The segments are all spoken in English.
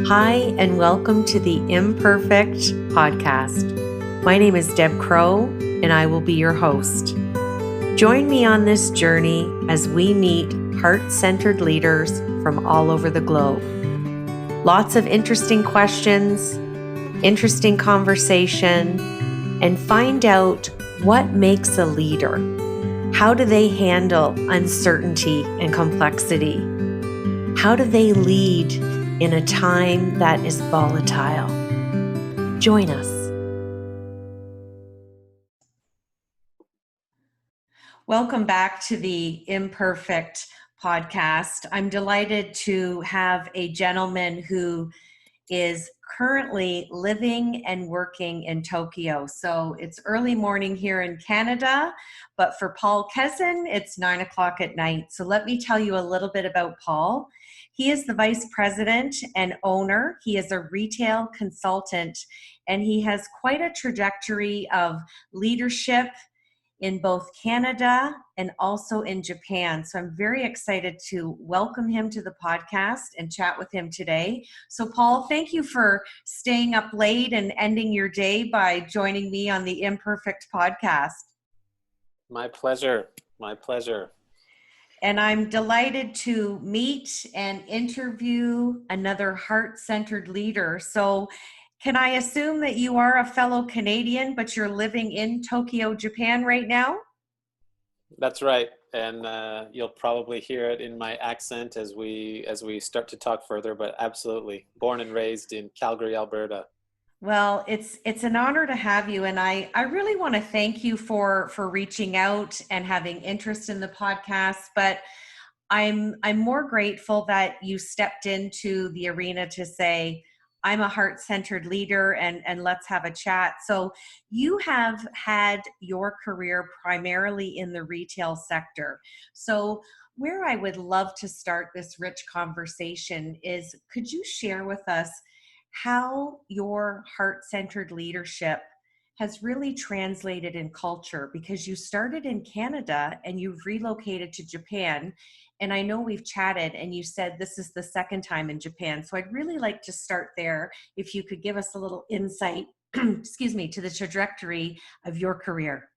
Hi, and welcome to the Imperfect podcast. My name is Deb Crow, and I will be your host. Join me on this journey as we meet heart-centered leaders from all over the globe. Lots of interesting questions, interesting conversation, and find out what makes a leader. How do they handle uncertainty and complexity? How do they lead in a time that is volatile? Join us. Welcome back to the Imperfect podcast. I'm delighted to have a gentleman who is currently living and working in Tokyo. So it's early morning here in Canada, but for Paul Kezin, it's 9 o'clock at night. So let me tell you a little bit about Paul. He is the vice president and owner. He is a retail consultant, and he has quite a trajectory of leadership in both Canada and also in Japan. So I'm very excited to welcome him to the podcast and chat with him today. So Paul, thank you for staying up late and ending your day by joining me on the Imperfect podcast. My pleasure. My pleasure. And I'm delighted to meet and interview another heart-centered leader. So can I assume that you are a fellow Canadian, but you're living in Tokyo, Japan right now? That's right. And you'll probably hear it in my accent as we start to talk further, but absolutely. Born and raised in Calgary, Alberta. Well, it's an honor to have you, and I really want to thank you for reaching out and having interest in the podcast. But I'm more grateful that you stepped into the arena to say, I'm a heart-centered leader, and let's have a chat. So you have had your career primarily in the retail sector. So where I would love to start this rich conversation is, could you share with us how your heart-centered leadership has really translated in culture? Because you started in Canada and you've relocated to Japan. And I know we've chatted and you said this is the second time in Japan. So I'd really like to start there. If you could give us a little insight, excuse me, to the trajectory of your career.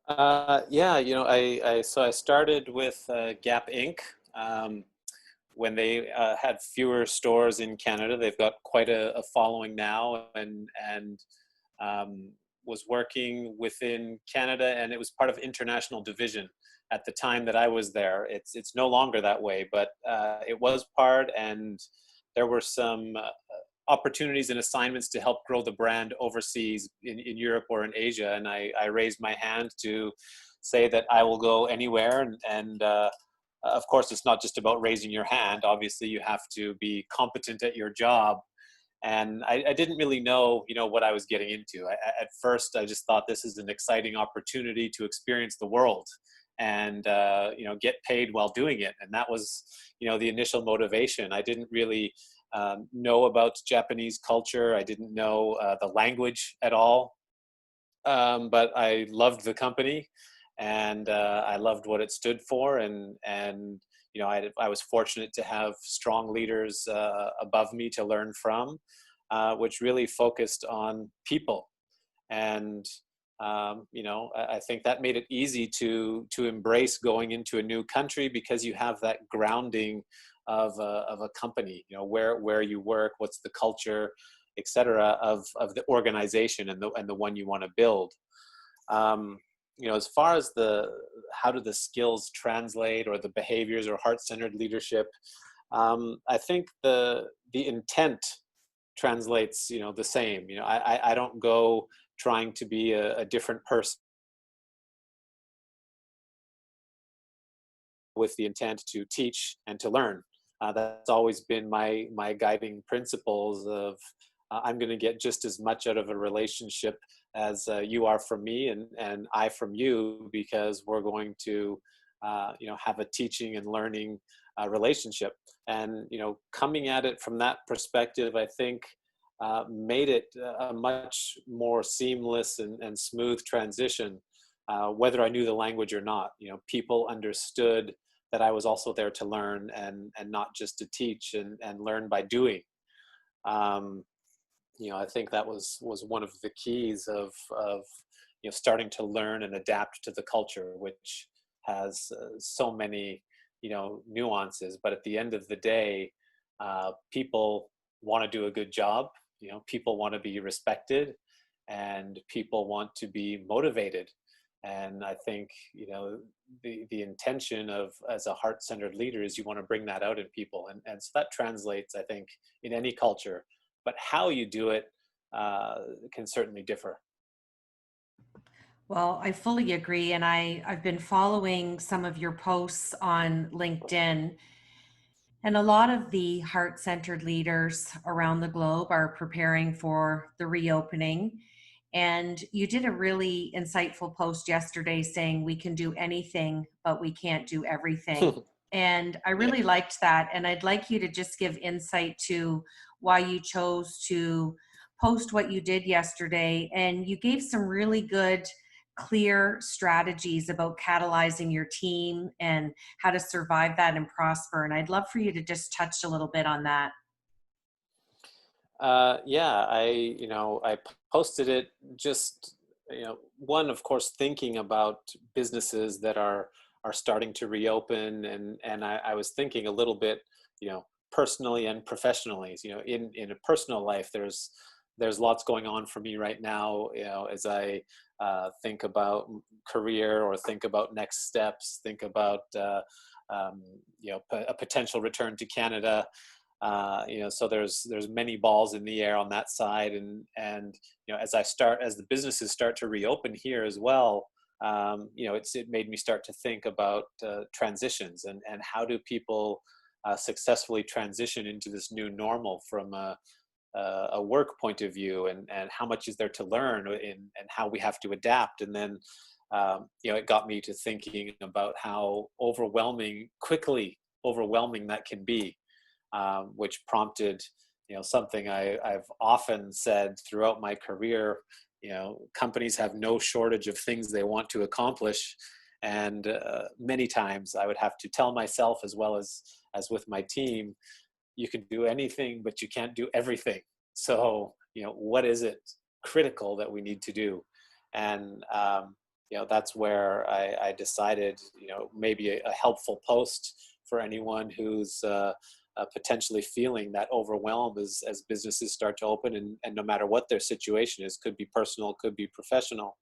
Yeah, I started with Gap Inc. When they had fewer stores in Canada. They've got quite a following now, and was working within Canada, and it was part of international division at the time that I was there. It's no longer that way, but it was part, and there were some opportunities and assignments to help grow the brand overseas in Europe or in Asia, and I raised my hand to say that I will go anywhere, and of course, it's not just about raising your hand. Obviously, you have to be competent at your job. And I didn't really know, what I was getting into. At first, I just thought this is an exciting opportunity to experience the world and, get paid while doing it. And that was, the initial motivation. I didn't really know about Japanese culture. I didn't know the language at all. But I loved the company. And I loved what it stood for, and I was fortunate to have strong leaders above me to learn from, which really focused on people, and I think that made it easy to embrace going into a new country, because you have that grounding of a company, where you work, what's the culture, etc. of the organization and the one you want to build. As far as how do the skills translate, or the behaviors, or heart-centered leadership, I think the intent translates, the same. I don't go trying to be a different person with the intent to teach and to learn. That's always been my guiding principles of I'm going to get just as much out of a relationship as you are from me, and I from you, because we're going to have a teaching and learning relationship. And coming at it from that perspective, I think made it a much more seamless and smooth transition, whether I knew the language or not. People understood that I was also there to learn and not just to teach and learn by doing. Um, I think that was one of the keys of starting to learn and adapt to the culture, which has so many nuances. But at the end of the day, people want to do a good job. People want to be respected, and people want to be motivated. And I think the intention of as a heart-centered leader is you want to bring that out in people, and so that translates, I think, in any culture. But how you do it can certainly differ. Well, I fully agree. And I've been following some of your posts on LinkedIn. And a lot of the heart centered leaders around the globe are preparing for the reopening. And you did a really insightful post yesterday saying we can do anything, but we can't do everything. And I Yeah. really liked that. And I'd like you to just give insight to why you chose to post what you did yesterday. And you gave some really good, clear strategies about catalyzing your team and how to survive that and prosper. And I'd love for you to just touch a little bit on that. Yeah, I posted it just, one, of course, thinking about businesses that are starting to reopen, and I was thinking a little bit, personally and professionally. In a personal life, there's lots going on for me right now. As I think about career or think about next steps, think about a potential return to Canada. So there's many balls in the air on that side, and as the businesses start to reopen here as well, it made me start to think about transitions and how do people successfully transition into this new normal from a work point of view, and how much is there to learn and how we have to adapt. And then it got me to thinking about how quickly overwhelming that can be. Which prompted, something I've often said throughout my career. Companies have no shortage of things they want to accomplish, and many times I would have to tell myself, as well as with my team, you can do anything, but you can't do everything. So, what is it critical that we need to do? And that's where I decided, maybe a helpful post for anyone who's potentially feeling that overwhelm as businesses start to open, and no matter what their situation is, could be personal, could be professional.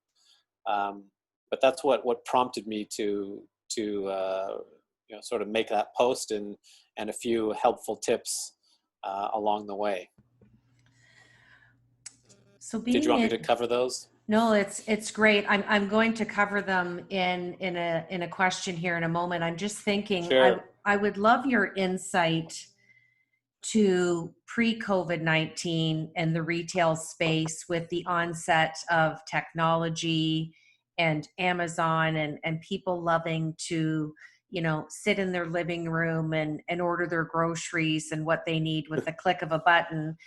But that's what prompted me to sort of make that post, and a few helpful tips along the way. So Did you being want me in to cover those? No, it's great. I'm going to cover them in a question here in a moment. I'm just thinking Sure. I would love your insight to pre-COVID-19 and the retail space with the onset of technology and Amazon and people loving to, sit in their living room and order their groceries and what they need with the click of a button.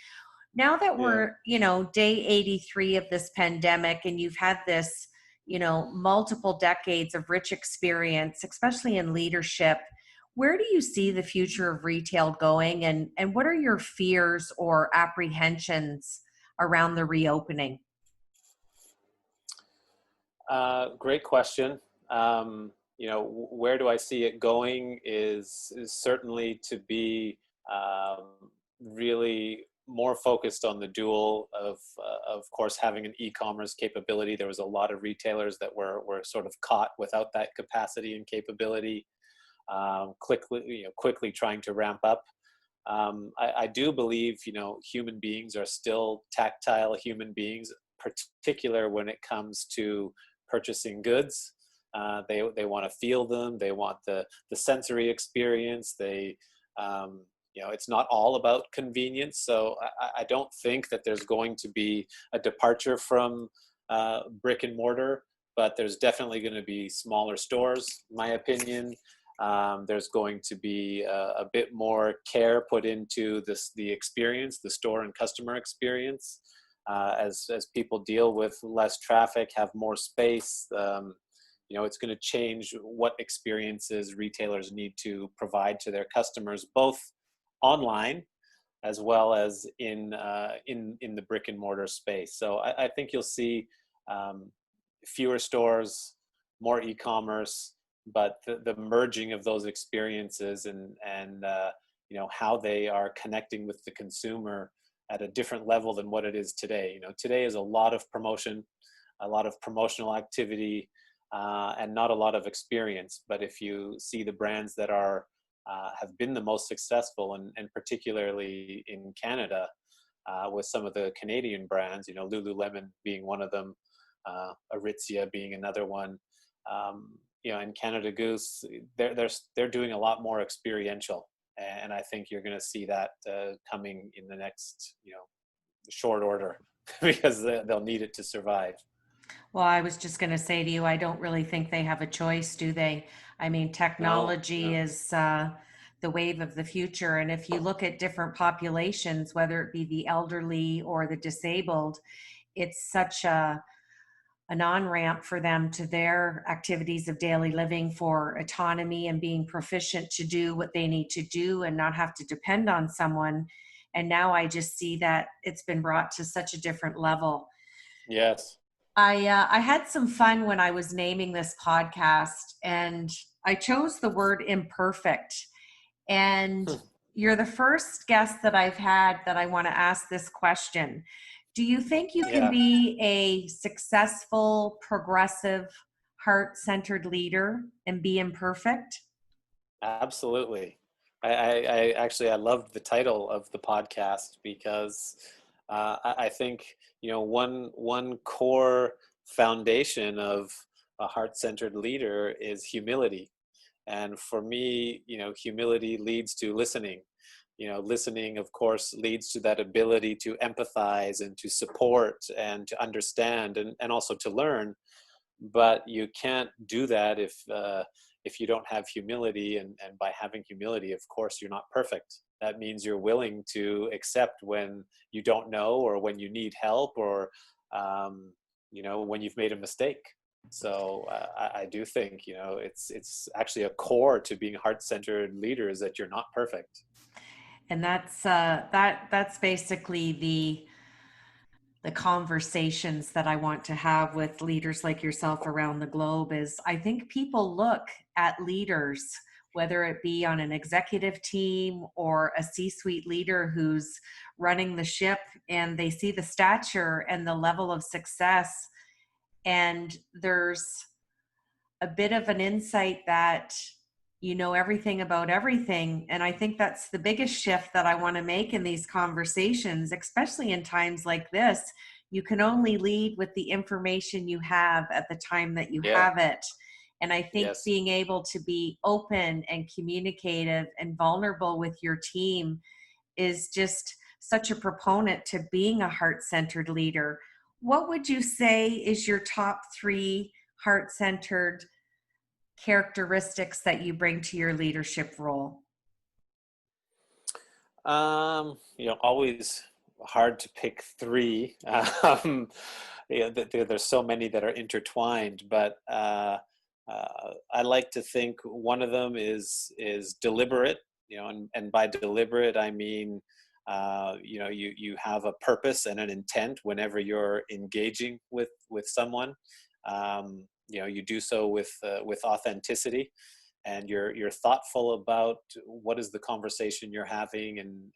Now that Yeah. we're, day 83 of this pandemic, and you've had this, multiple decades of rich experience, especially in leadership, where do you see the future of retail going, and what are your fears or apprehensions around the reopening? Great question. Where do I see it going is certainly to be really more focused on the dual of course, having an e-commerce capability. There was a lot of retailers that were sort of caught without that capacity and capability, quickly trying to ramp up. I do believe, human beings are still tactile human beings, particular when it comes to purchasing goods. They want to feel them. They want the sensory experience. It's not all about convenience. So I don't think that there's going to be a departure from brick and mortar, but there's definitely going to be smaller stores, in my opinion. There's going to be a bit more care put into the experience, the store and customer experience, as people deal with less traffic, have more space. it's going to change what experiences retailers need to provide to their customers, both online as well as in the brick and mortar space. So I think you'll see fewer stores, more e-commerce, but the merging of those experiences and how they are connecting with the consumer at a different level than what it is today. Today is a lot of promotion, a lot of promotional activity, and not a lot of experience. But if you see the brands that have been the most successful, and particularly in Canada, with some of the Canadian brands, Lululemon being one of them, Aritzia being another one, and Canada Goose, they're doing a lot more experiential, and I think you're going to see that coming in the next short order because they'll need it to survive. Well, I was just going to say to you, I don't really think they have a choice, do they? I mean, No, technology no. is the wave of the future. And if you look at different populations, whether it be the elderly or the disabled, it's such an on-ramp for them to their activities of daily living for autonomy and being proficient to do what they need to do and not have to depend on someone. And now I just see that it's been brought to such a different level. Yes. I had some fun when I was naming this podcast, and I chose the word imperfect. And you're the first guest that I've had that I want to ask this question. Do you think you can Yeah. be a successful, progressive, heart-centered leader and be imperfect? Absolutely. I actually I loved the title of the podcast because I think one core foundation of a heart-centered leader is humility, and for me, humility leads to listening. Listening, of course, leads to that ability to empathize and to support and to understand and also to learn. But you can't do that if you don't have humility, and by having humility, of course, you're not perfect. That means you're willing to accept when you don't know, or when you need help, or when you've made a mistake. So I do think it's actually a core to being heart-centered leader is that you're not perfect. And that's basically the conversations that I want to have with leaders like yourself around the globe. Is I think people look at leaders, whether it be on an executive team or a C-suite leader who's running the ship, and they see the stature and the level of success, and there's a bit of an insight that you know everything about everything. And I think that's the biggest shift that I want to make in these conversations, especially in times like this. You can only lead with the information you have at the time that you Yeah. have it. And I think Yes. being able to be open and communicative and vulnerable with your team is just such a proponent to being a heart-centered leader. What would you say is your top 3 heart-centered characteristics that you bring to your leadership role? Always hard to pick three. There's so many that are intertwined, but I like to think one of them is deliberate. And by deliberate, I mean, you have a purpose and an intent whenever you're engaging with someone. You do so with authenticity, and you're thoughtful about what is the conversation you're having, and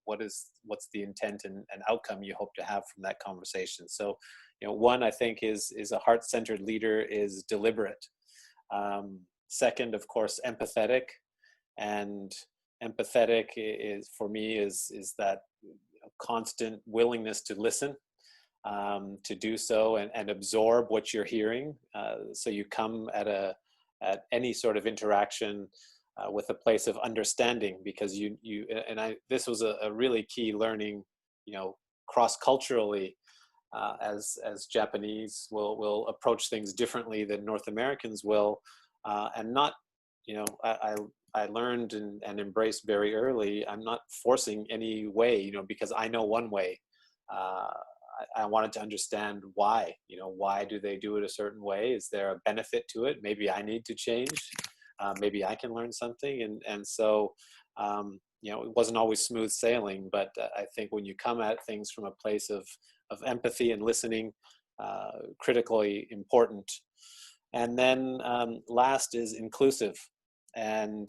what's the intent and outcome you hope to have from that conversation. So one, I think, is a heart-centered leader is deliberate. Second, of course, empathetic. And empathetic is, for me, is that constant willingness to listen, to do so and absorb what you're hearing, so you come at any sort of interaction with a place of understanding, because this was a really key learning, cross-culturally, as Japanese will approach things differently than North Americans will, and not, I learned and embraced very early, I'm not forcing any way, because I know one way. I wanted to understand why. Why do they do it a certain way? Is there a benefit to it? Maybe I need to change. Maybe I can learn something. And so, it wasn't always smooth sailing, but I think when you come at things from a place of empathy and listening, critically important. And then last is inclusive. And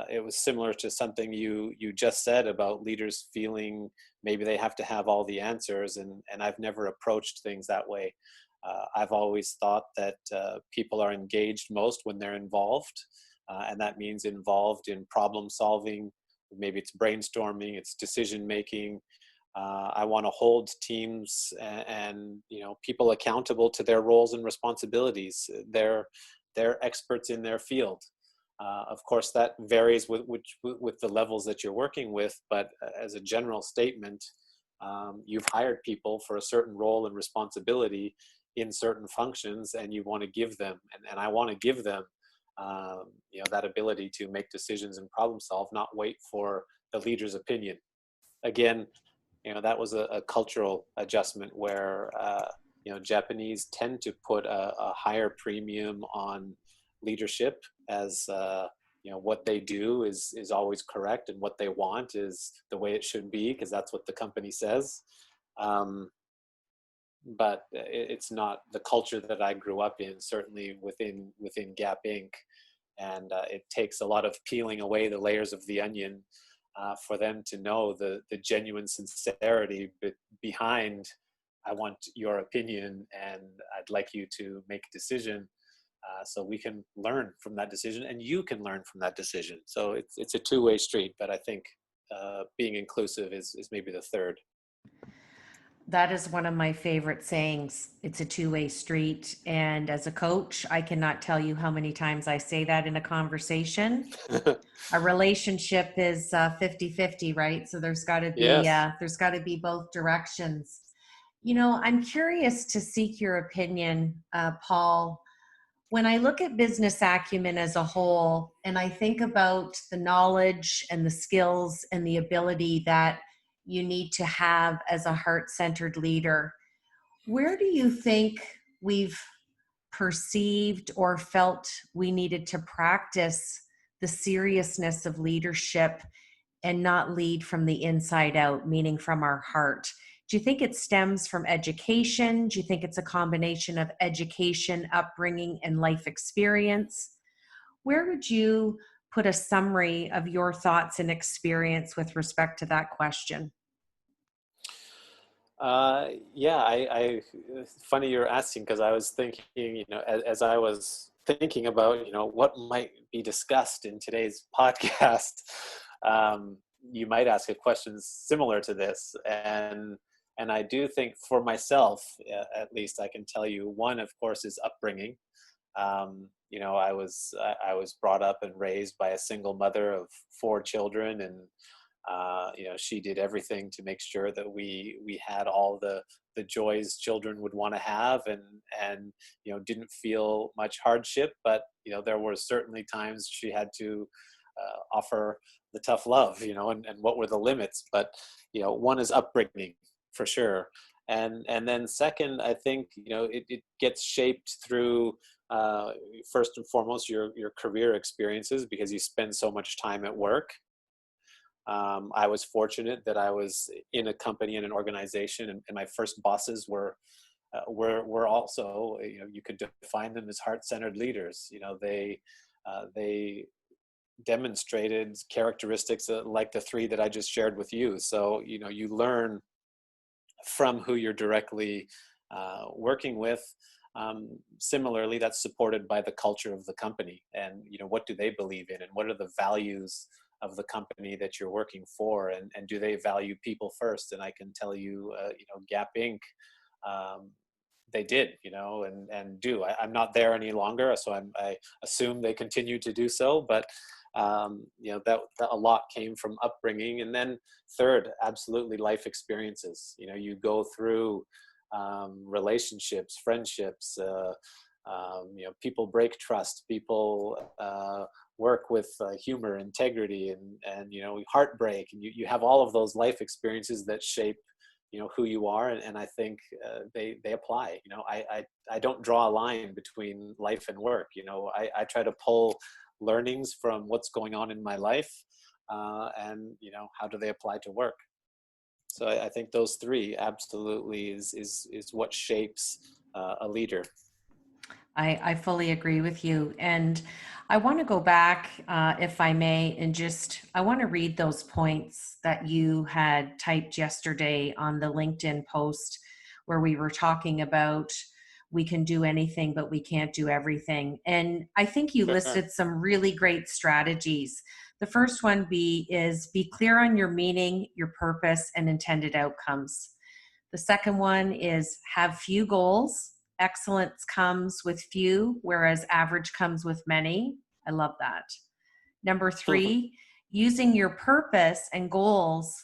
it was similar to something you just said about leaders feeling maybe they have to have all the answers. And I've never approached things that way. I've always thought that people are engaged most when they're involved. And that means involved in problem solving. Maybe it's brainstorming, it's decision making. I want to hold teams and people accountable to their roles and responsibilities. They're experts in their field. Of course, that varies with the levels that you're working with, but as a general statement, you've hired people for a certain role and responsibility in certain functions, and you want to give them, and I want to give them, that ability to make decisions and problem solve, not wait for the leader's opinion. Again, that was a cultural adjustment where, Japanese tend to put a higher premium on leadership as, what they do is always correct, and what they want is the way it should be, because that's what the company says. But it's not the culture that I grew up in, certainly within Gap Inc. And it takes a lot of peeling away the layers of the onion for them to know the genuine sincerity behind, I want your opinion and I'd like you to make a decision, so we can learn from that decision and you can learn from that decision. So it's a two-way street, but I think being inclusive is maybe the third. That is one of my favorite sayings. It's a two-way street. And as a coach, I cannot tell you how many times I say that in a conversation. A relationship is 50-50, right? So Yes. there's got to be both directions. I'm curious to seek your opinion, Paul. When I look at business acumen as a whole, and I think about the knowledge and the skills and the ability that you need to have as a heart-centered leader, where do you think we've perceived or felt we needed to practice the seriousness of leadership and not lead from the inside out, meaning from our heart? Do you think it stems from education? Do you think it's a combination of education, upbringing, and life experience? Where would you put a summary of your thoughts and experience with respect to that question? Yeah, funny you're asking, because I was thinking, as I was thinking about, what might be discussed in today's podcast, you might ask a question similar to this. And I do think for myself, at least I can tell you, one, of course, is upbringing. I was brought up and raised by a single mother of 4 children, and she did everything to make sure that we had all the joys children would want to have, and didn't feel much hardship, but there were certainly times she had to offer the tough love, and what were the limits. But one is upbringing for sure, and then second, I think it gets shaped through first and foremost your career experiences, because you spend so much time at work. I was fortunate that I was in a company and an organization, and my first bosses were also, you could define them as heart-centered leaders. They demonstrated characteristics like the 3 that I just shared with you. So you learn from who you're directly working with. Similarly, that's supported by the culture of the company, and what do they believe in, and what are the values of the company that you're working for, and do they value people first? And I can tell you, Gap Inc., they did, and do. I'm not there any longer, so I assume they continue to do so, but that a lot came from upbringing. And then third, absolutely life experiences. You go through relationships, friendships, people break trust, people work with humor, integrity, and heartbreak, and you have all of those life experiences that shape who you are. And I think they apply. I don't draw a line between life and work. I try to pull learnings from what's going on in my life, and how do they apply to work. So I think those three absolutely is what shapes a leader. I fully agree with you. And I want to go back, if I may, and I want to read those points that you had typed yesterday on the LinkedIn post where we were talking about we can do anything, but we can't do everything. And I think you Sure. listed some really great strategies. The first one is be clear on your meaning, your purpose, and intended outcomes. The second one is have few goals. Excellence comes with few, whereas average comes with many. I love that. Number three, using your purpose and goals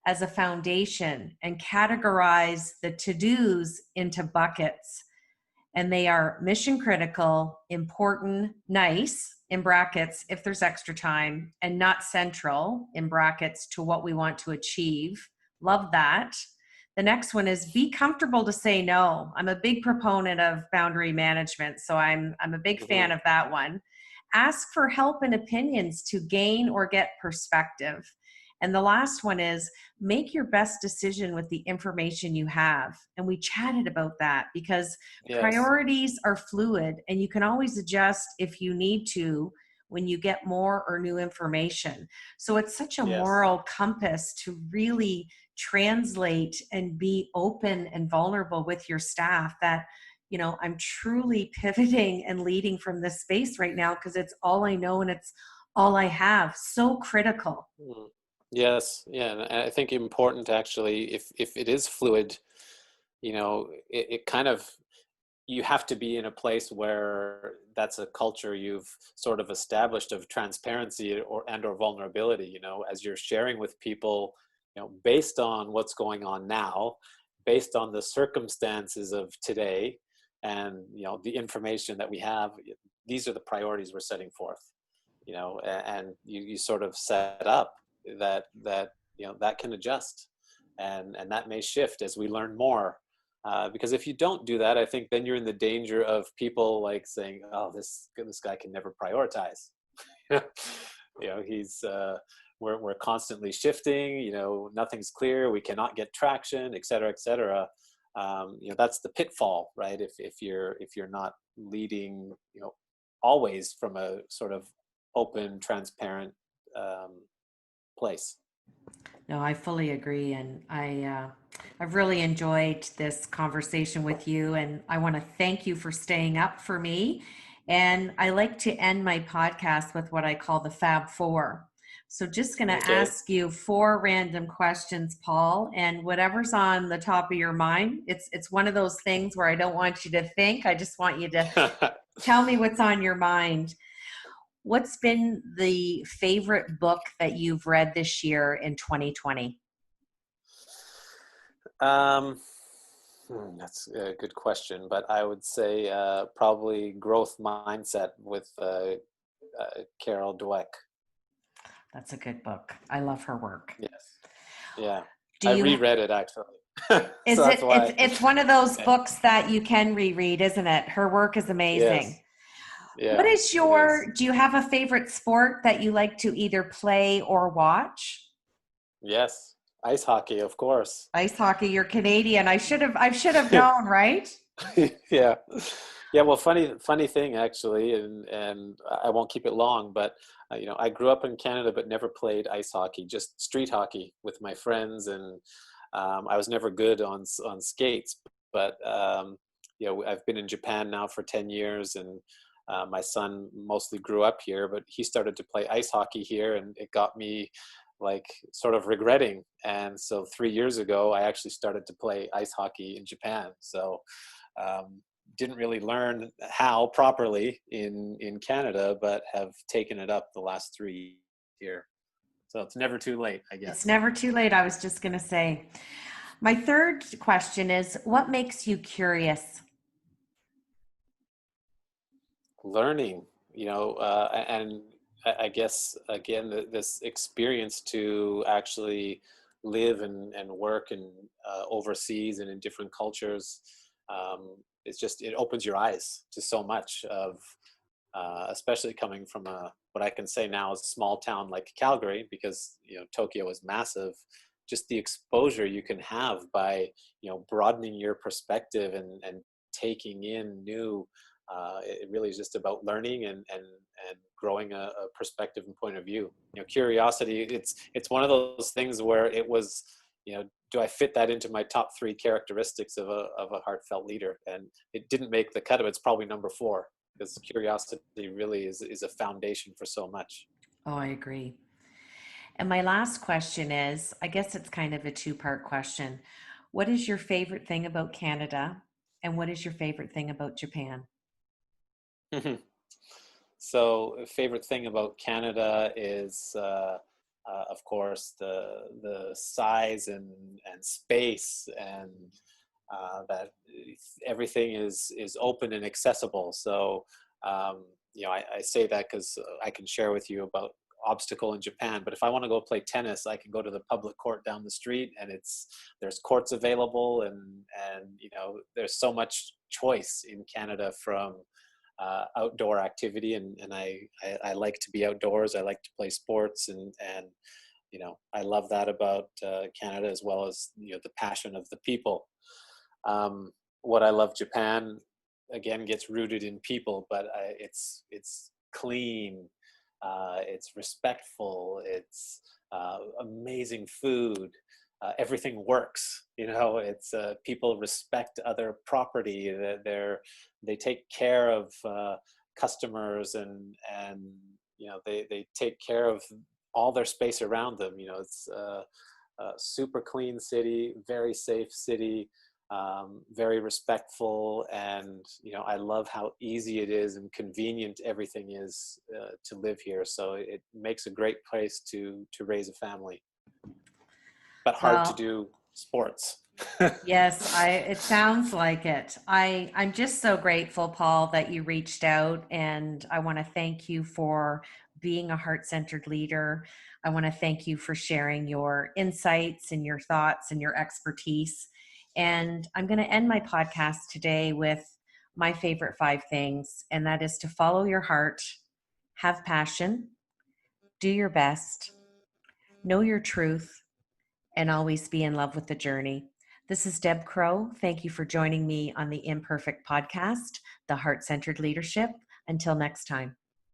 as a foundation and categorize the to-dos into buckets. And they are mission critical, important, nice, in brackets, if there's extra time, and not central, in brackets, to what we want to achieve. Love that. The next one is be comfortable to say no. I'm a big proponent of boundary management, so I'm a big fan of that one. Ask for help and opinions to gain or get perspective. And the last one is make your best decision with the information you have. And we chatted about that because Yes. priorities are fluid and you can always adjust if you need to when you get more or new information. So it's such a Yes. moral compass to really translate and be open and vulnerable with your staff that, I'm truly pivoting and leading from this space right now because it's all I know and it's all I have. So critical. Yes. Yeah. And I think important actually, if it is fluid, it kind of, you have to be in a place where that's a culture you've sort of established of transparency or vulnerability, as you're sharing with people, based on what's going on now, based on the circumstances of today, and the information that we have. These are the priorities we're setting forth, and you sort of set up that that can adjust, and that may shift as we learn more. Because if you don't do that, I think then you're in the danger of people like saying, "Oh, this guy can never prioritize." He's we're constantly shifting. Nothing's clear. We cannot get traction, et cetera, et cetera. That's the pitfall, right? If you're not leading, always from a sort of open, transparent place. No, I fully agree. And I've really enjoyed this conversation with you. And I want to thank you for staying up for me. And I like to end my podcast with what I call the Fab Four. So just going to ask you 4 random questions, Paul, and whatever's on the top of your mind. It's one of those things where I don't want you to think. I just want you to tell me what's on your mind. What's been the favorite book that you've read this year in 2020? That's a good question, but I would say probably Growth Mindset with Carol Dweck. That's a good book. I love her work. Yes. Yeah. I reread it actually. It's one of those books that you can reread, isn't it? Her work is amazing. Yes. Yeah, what is do you have a favorite sport that you like to either play or watch? Yes. Ice hockey, of course. Ice hockey, you're Canadian. I should have known, right? Yeah. Yeah, well, funny thing actually, and I won't keep it long, but I grew up in Canada but never played ice hockey, just street hockey with my friends, and I was never good on skates, but I've been in Japan now for 10 years, and my son mostly grew up here, but he started to play ice hockey here, and it got me like sort of regretting. And so 3 years ago, I actually started to play ice hockey in Japan. So didn't really learn how properly in Canada, but have taken it up the last 3 years. So it's never too late, I guess. It's never too late. I was just going to say. My third question is, what makes you curious? Learning, and I guess, again, this experience to actually live and work and overseas and in different cultures, it opens your eyes to so much of, especially coming from what I can say now is a small town like Calgary, because Tokyo is massive. Just the exposure you can have by broadening your perspective and taking in new. It really is just about learning and growing a perspective and point of view. Curiosity. It's one of those things where it was. Do I fit that into my top 3 characteristics of a heartfelt leader? And it didn't make the cut, but it's probably number 4, because curiosity really is a foundation for so much. Oh, I agree. And my last question is, I guess it's kind of a 2-part question. What is your favorite thing about Canada? And what is your favorite thing about Japan? So, favorite thing about Canada is, of course, the size and space, and that everything is open and accessible. So, I say that because I can share with you about obstacle in Japan, but if I want to go play tennis, I can go to the public court down the street, and there's courts available, and there's so much choice in Canada from outdoor activity, and I like to be outdoors. I like to play sports, and I love that about Canada, as well as the passion of the people. What I love Japan, again, gets rooted in people, but it's clean, it's respectful, it's amazing food. Everything works. It's people respect other property. They take care of customers, and they take care of all their space around them. It's a super clean city, very safe city, very respectful, and I love how easy it is and convenient everything is to live here. So it makes a great place to raise a family, but hard to Well, do sports. yes, it sounds like it. I'm just so grateful, Paul, that you reached out, and I want to thank you for being a heart-centered leader. I want to thank you for sharing your insights and your thoughts and your expertise. And I'm going to end my podcast today with my favorite 5 things, and that is to follow your heart, have passion, do your best, know your truth, and always be in love with the journey. This is Deb Crow. Thank you for joining me on the Imperfect podcast, the Heart Centered Leadership. Until next time.